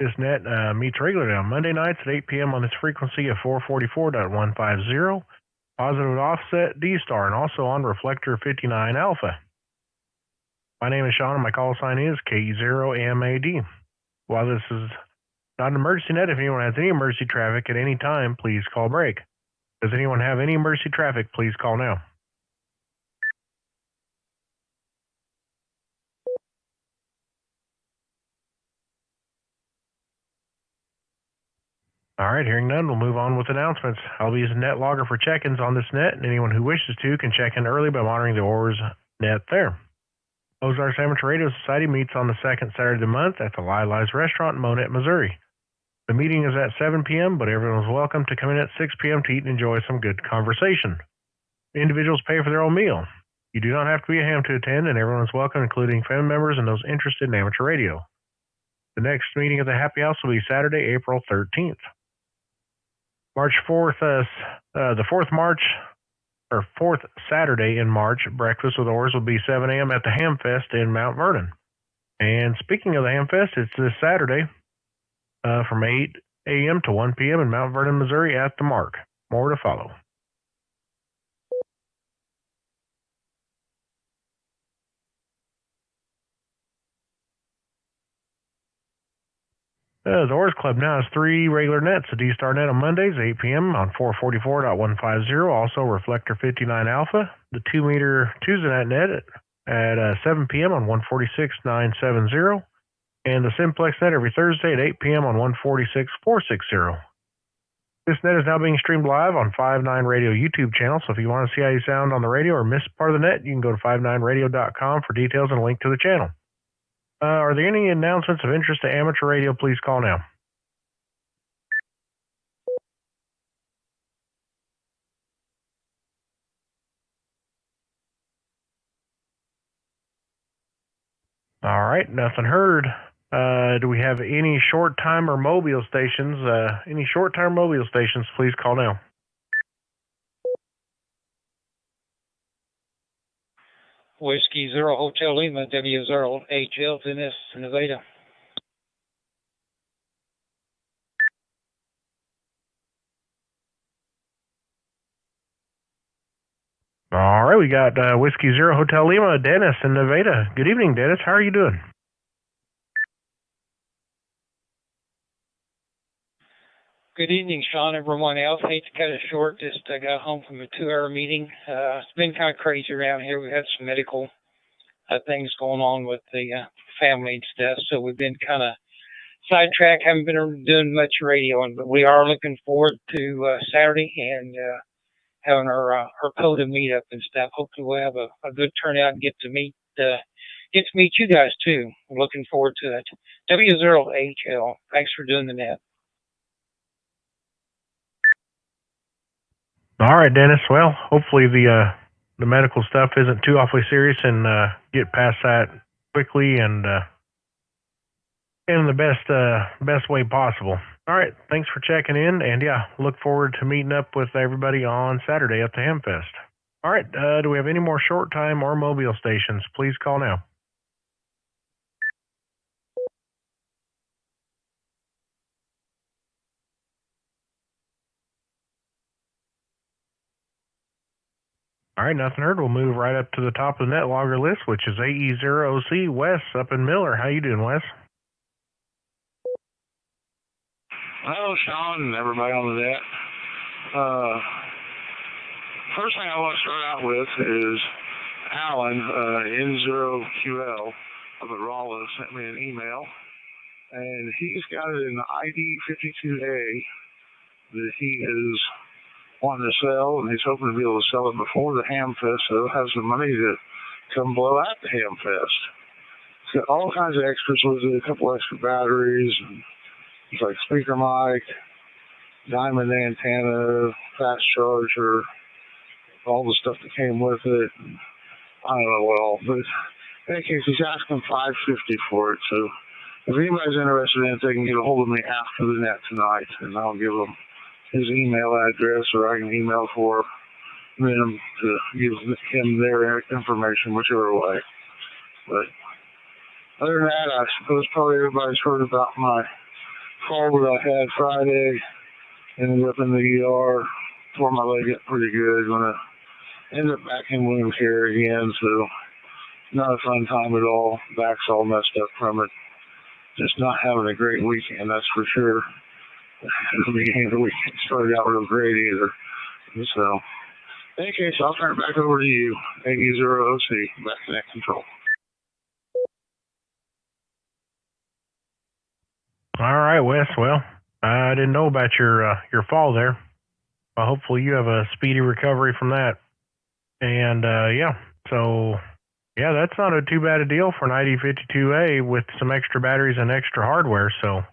This net meets regularly on Monday nights at 8 p.m. on this frequency of 444.150, positive offset D-star, and also on reflector 59 alpha. My name is Shaun, and my call sign is KE0MAD. While this is not an emergency net, if anyone has any emergency traffic at any time, please call break. Does anyone have any emergency traffic? Please call now. All right, hearing none, we'll move on with announcements. I'll be using net logger for check-ins on this net, and anyone who wishes to can check in early by monitoring the OARS net there. Ozarks Amateur Radio Society meets on the second Saturday of the month at the Lila's Restaurant in Monette, Missouri. The meeting is at 7 p.m., but everyone is welcome to come in at 6 p.m. to eat and enjoy some good conversation. Individuals pay for their own meal. You do not have to be a ham to attend, and everyone is welcome, including family members and those interested in amateur radio. The next meeting of the Happy House will be Saturday, April 13th. March 4th, the fourth Saturday in March, breakfast with OARS will be 7 a.m. at the Ham Fest in Mount Vernon. And speaking of the Ham Fest, it's this Saturday from 8 a.m. to 1 p.m. in Mount Vernon, Missouri at the Mark. More to follow. The OARS Club now has 3 regular nets, a D-star net on Mondays, 8 p.m. on 444.150, also reflector 59 alpha, the 2-meter Tuesday net at 7 p.m. on 146.970, and the Simplex net every Thursday at 8 p.m. on 146.460. This net is now being streamed live on 59 Radio YouTube channel, so if you want to see how you sound on the radio or miss part of the net, you can go to 59radio.com for details and a link to the channel. Are there any announcements of interest to amateur radio? Please call now. All right, nothing heard. Do we have any short-time or mobile stations? Any short-time mobile stations, please call now. Whiskey 0 Hotel Lima, W0HL, Dennis, Nevada. All right, we got Whiskey 0 Hotel Lima, Dennis in Nevada. Good evening, Dennis. How are you doing? Good evening, Shaun, everyone else. Hate to cut it short. Just got home from a 2-hour meeting. It's been kind of crazy around here. We've had some medical things going on with the family and stuff, so we've been kind of sidetracked. Haven't been doing much radioing, but we are looking forward to Saturday and having our POTA meetup and stuff. Hopefully we'll have a good turnout and get to meet you guys too. I'm looking forward to it. W0HL. Thanks for doing the net. All right, Dennis. Well, hopefully the medical stuff isn't too awfully serious, and get past that quickly and in the best way possible. All right, thanks for checking in, and yeah, look forward to meeting up with everybody on Saturday at the Hamfest. All right, do we have any more short time or mobile stations? Please call now. All right, nothing heard. We'll move right up to the top of the net logger list, which is AE0C Wes up in Miller. How you doing, Wes? Hello, Shaun, and everybody on the net. First thing I want to start out with is Alan, N0QL up at Rolla, sent me an email, and he's got an ID52A that he is wanting to sell, and he's hoping to be able to sell it before the Hamfest, so he'll have some money to come blow at the Hamfest. It's got all kinds of extras with it, a couple extra batteries, and it's like speaker mic, diamond antenna, fast charger, all the stuff that came with it. I don't know what all, but in any case, he's asking $550 for it, so if anybody's interested in it, they can get a hold of me after the net tonight, and I'll give them his email address, or I can email for them to give him their information, whichever way. But other than that, I suppose probably everybody's heard about my fall that I had Friday. Ended up in the ER. Tore my leg up pretty good. Gonna end up back in wound care again. So not a fun time at all. Back's all messed up from it. Just not having a great weekend, that's for sure. The beginning of the weekend started out real great either. So, in any case, I'll turn it back over to you. KE0OC, back to net control. All right, Wes. Well, I didn't know about your fall there. Hopefully you have a speedy recovery from that. And yeah, that's not too bad a deal for an ID52A with some extra batteries and extra hardware. So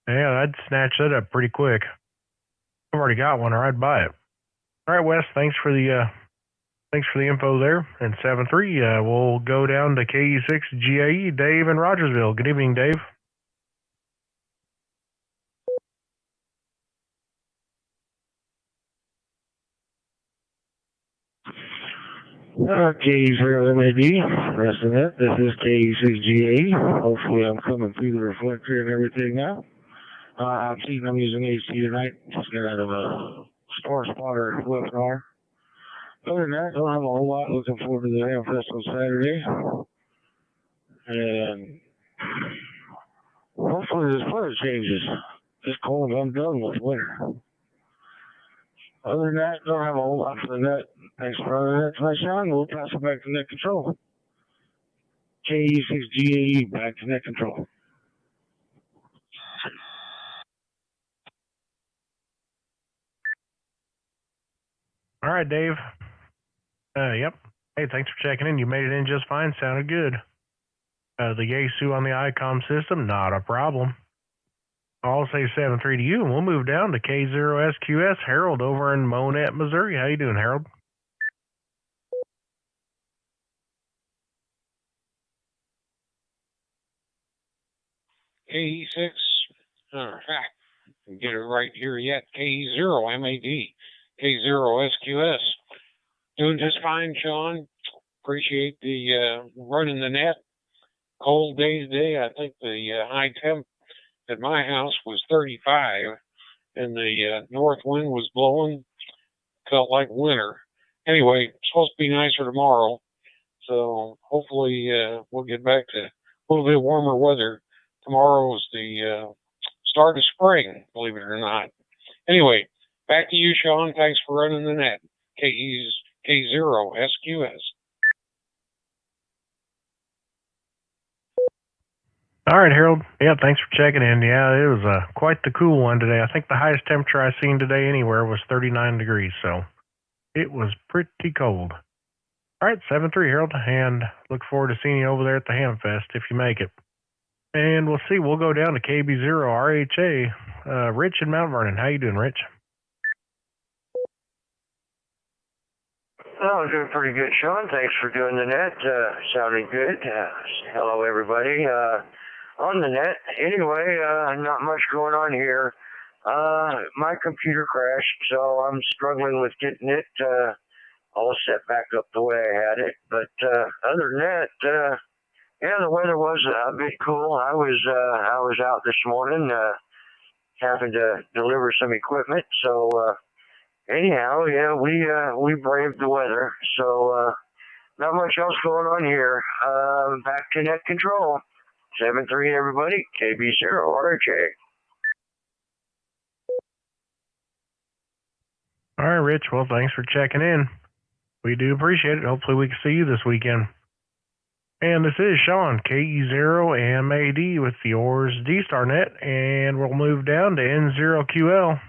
yeah, I'd snatch that up pretty quick. I've already got one, or I'd buy it. All right, Wes. Thanks for the info there. And 7-3, we'll go down to KE6GAE, Dave in Rogersville. Good evening, Dave. KE0MAD, rest of that. This is KE6GAE. Hopefully I'm coming through the reflector and everything now. I've seen I'm using AC tonight. Just got out of a Star Spotter webinar. Other than that, don't have a whole lot. Looking forward to the Ham Festival Saturday. And hopefully this weather changes. It's cold. I'm done with winter. Other than that, don't have a whole lot for the net. Thanks for running that tonight, Shaun. We'll pass it back to net control. KE6GAE, back to net control. All right, Dave. Yep. Hey, thanks for checking in. You made it in just fine. Sounded good. The Yaesu on the ICOM system, not a problem. I'll say 7-3 to you, and we'll move down to K0SQS, Harold over in Monette, Missouri. How you doing, Harold? KE6, get it right here yet, KE0MAD, K0SQS. Doing just fine, Shaun. Appreciate the running the net. Cold day today. I think the high temp at my house was 35, and the north wind was blowing. Felt like winter. Anyway, it's supposed to be nicer tomorrow, so hopefully we'll get back to a little bit warmer weather. Tomorrow is the start of spring, believe it or not. Anyway, back to you, Shaun. Thanks for running the net. K0SQS. All right, Harold. Yeah, thanks for checking in. Yeah, it was quite the cool one today. I think the highest temperature I've seen today anywhere was 39 degrees, so it was pretty cold. All right, 7-3, Harold, and look forward to seeing you over there at the Hamfest if you make it. And we'll see. We'll go down to KB0RHA. Rich in Mount Vernon. How you doing, Rich? Oh, I'm doing pretty good, Shaun. Thanks for doing the net. Sounding good. Hello, everybody. On the net. Anyway, not much going on here. My computer crashed, so I'm struggling with getting it all set back up the way I had it. But other than that, yeah, the weather was a bit cool. I was out this morning having to deliver some equipment. So anyhow, yeah, we braved the weather. So not much else going on here. Back to net control. 7-3, everybody. KB0RHA. All right, Rich. Well, thanks for checking in. We do appreciate it. Hopefully we can see you this weekend. And this is Shaun, KE0MAD with the OARS D-star net, and we'll move down to N0QL.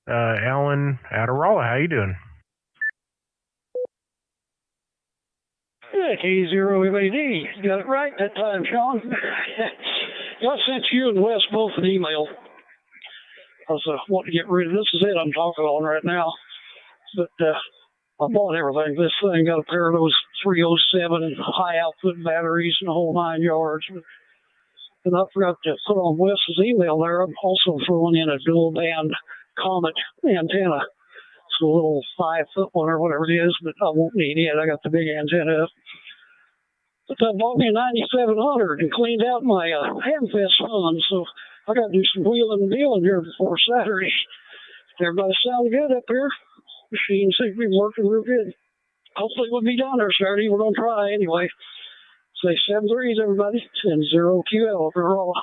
Alan out of Raleigh, how you doing? Yeah, KE0MAD. You got it right that time, Shaun. I sent you and Wes both an email. I was wanting to get rid of this. Is it I'm talking on right now. But I bought everything. This thing got a pair of those 307 high output batteries and the whole 9 yards. And I forgot to put on Wes's email there. I'm also throwing in a dual band KE0MAD antenna. It's a little 5-foot one or whatever it is, but I won't need it. I got the big antenna up. But I bought me a 9700 and cleaned out my Hamfest fund. So I got to do some wheeling and dealing here before Saturday. Everybody sound good up here. Machine seems to be working real good. Hopefully we'll be down there Saturday. We're going to try anyway. Say 7-3s, everybody, and 0 QL overall.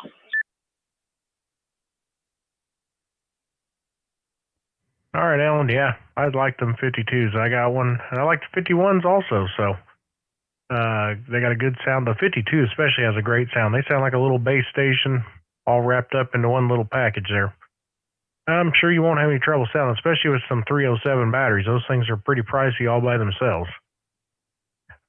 All right, Alan. Yeah, I'd like them 52s. I got one, and I like the 51s also. So they got a good sound. The 52 especially has a great sound. They sound like a little base station all wrapped up into one little package there. I'm sure you won't have any trouble selling, especially with some 307 batteries. Those things are pretty pricey all by themselves.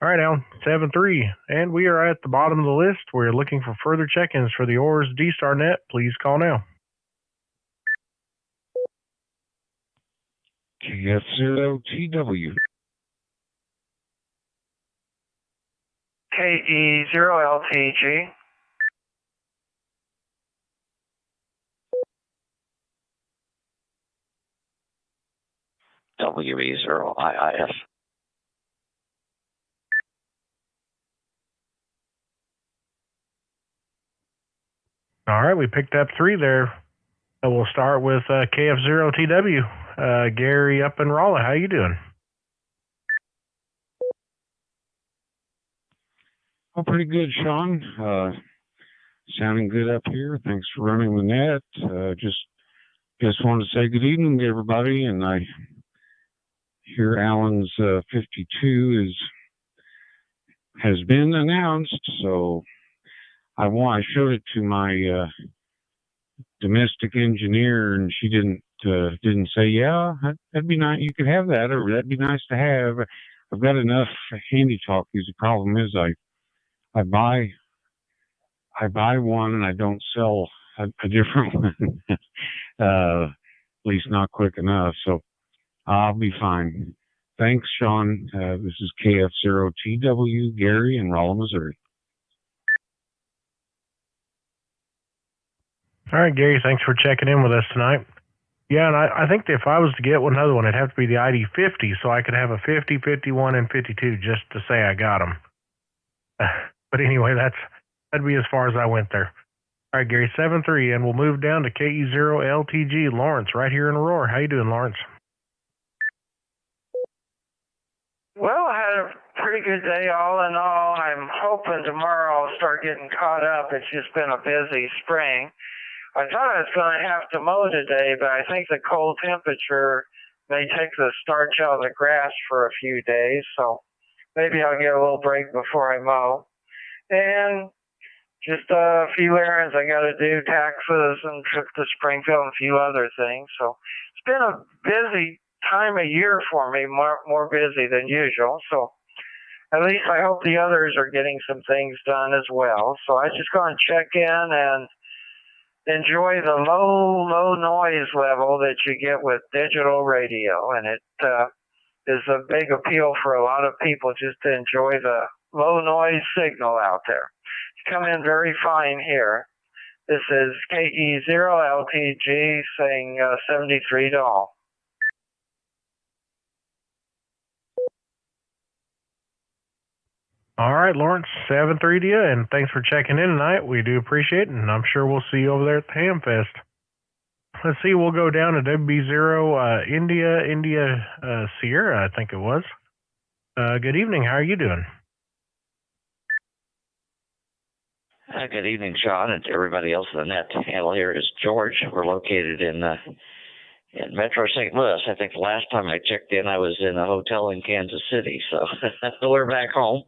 All right, Alan, 7-3, and we are at the bottom of the list. We're looking for further check-ins for the OARS D-star net. Please call now. KE0TW. KE0LTG. WE0IIF. All right, we picked up 3 there. We'll start with KF0TW. Gary up in Raleigh. How you doing? Oh, pretty good, Shaun. Sounding good up here. Thanks for running the net. Just wanted to say good evening to everybody. And I hear Alan's 52 has been announced. So I showed it to my domestic engineer, and she didn't say, yeah, that'd be nice. You could have that, or that'd be nice to have. I've got enough handy talkies. The problem is I buy one and I don't sell a different one, at least not quick enough. So I'll be fine. Thanks, Shaun. This is KF0TW, Gary in Raleigh, Missouri. All right, Gary, thanks for checking in with us tonight. Yeah, and I think if I was to get another one, it'd have to be the ID50, so I could have a 50, 51, and 52 just to say I got them. But anyway, that'd be as far as I went there. All right, Gary, 7-3, and we'll move down to KE0LTG, Lawrence, right here in Aurora. How you doing, Lawrence? Well, I had a pretty good day all in all. I'm hoping tomorrow I'll start getting caught up. It's just been a busy spring. I thought I was going to have to mow today, but I think the cold temperature may take the starch out of the grass for a few days, so maybe I'll get a little break before I mow. And just a few errands I got to do, taxes and trip to Springfield and a few other things. So it's been a busy time of year for me, more busy than usual. So at least I hope the others are getting some things done as well. So I just going to check in and enjoy the low noise level that you get with digital radio. And it is a big appeal for a lot of people just to enjoy the low noise signal out there. It's come in very fine here. This is KE0LTG saying 73 doll. All right, Lawrence, 7-3 to you, and thanks for checking in tonight. We do appreciate it, and I'm sure we'll see you over there at the Ham Fest. Let's see, we'll go down to WB0 India Sierra, I think it was. Good evening. How are you doing? Good evening, Shaun, and to everybody else in the net. Handle here is George. We're located in Metro St. Louis. I think the last time I checked in, I was in a hotel in Kansas City, so we're back home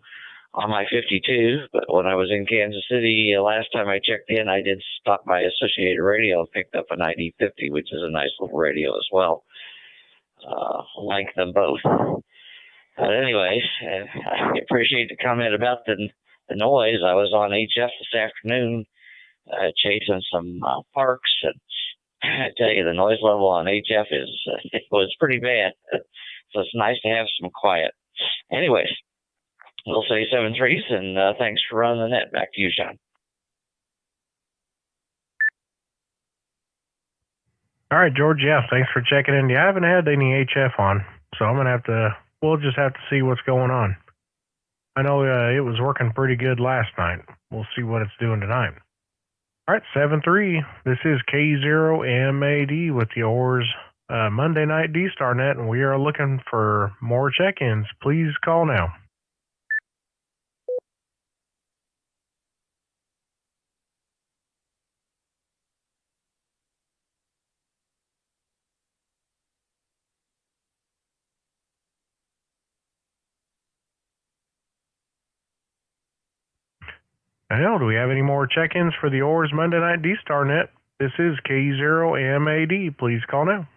on my 52. But when I was in Kansas City last time I checked in, I did stop by Associated Radio and picked up an ID50, which is a nice little radio as well. Like them both. But anyways, I appreciate the comment about the noise. I was on HF this afternoon chasing some parks, and I tell you, the noise level on HF it was pretty bad. So it's nice to have some quiet. Anyways, we'll say 7-3s, and thanks for running the net. Back to you, Shaun. All right, George. Yeah, thanks for checking in. Yeah, I haven't had any HF on, so we'll just have to see what's going on. I know it was working pretty good last night. We'll see what it's doing tonight. All right, 7-3. This is KE0MAD with the OARS Monday Night D-star net, and we are looking for more check-ins. Please call now. Hell, do we have any more check-ins for the OARS Monday Night D-star net? This is KE0MAD. Please call now.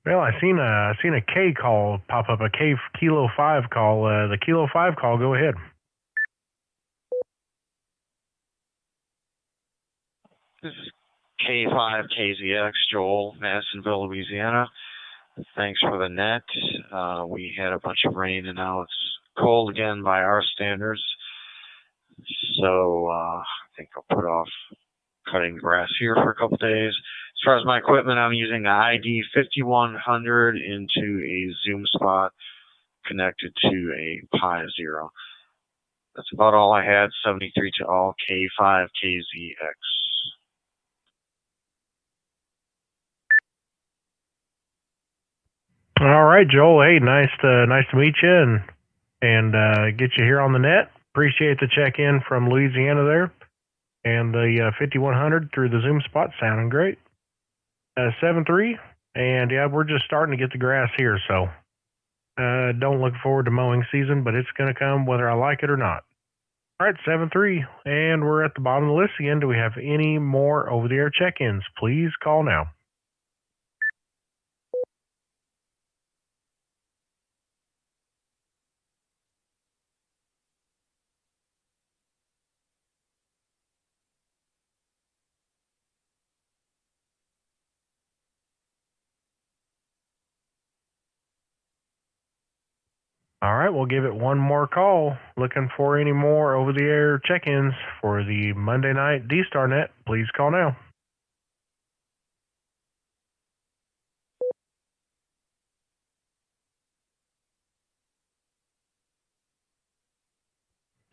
Well, I seen a K call pop up, a Kilo 5 call. The Kilo 5 call, go ahead. This is K5KZX, Joel, Madisonville, Louisiana. Thanks for the net. We had a bunch of rain and now it's cold again by our standards. So I think I'll put off cutting grass here for a couple days. As far as my equipment, I'm using an ID 5100 into a Zoom spot connected to a Pi 0. That's about all I had. 73 to all, K5KZX. All right, Joel. Hey, nice to meet you and get you here on the net. Appreciate the check-in from Louisiana there, and the 5100 through the Zoom spot sounding great. 7-3, and yeah, we're just starting to get the grass here, so don't look forward to mowing season, but it's going to come whether I like it or not. All right, 7-3, and we're at the bottom of the list again. Do we have any more over-the-air check-ins? Please call now. All right, we'll give it one more call. Looking for any more over-the-air check-ins for the Monday Night D-star net. Please call now.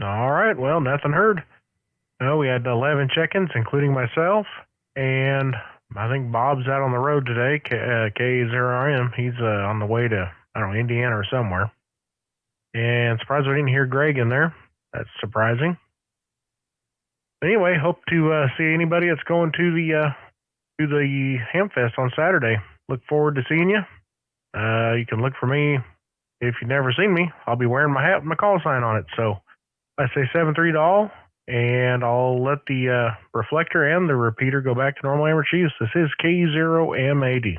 All right, well, nothing heard. No, we had 11 check-ins, including myself, and I think Bob's out on the road today, K0RM. He's on the way to, I don't know, Indiana or somewhere. And surprised we didn't hear Greg in there. That's surprising. Anyway, hope to see anybody that's going to the Hamfest on Saturday. Look forward to seeing you. You can look for me if you've never seen me. I'll be wearing my hat with my call sign on it. So I say 7-3 to all, and I'll let the reflector and the repeater go back to normal amateur use. This is KE0MAD.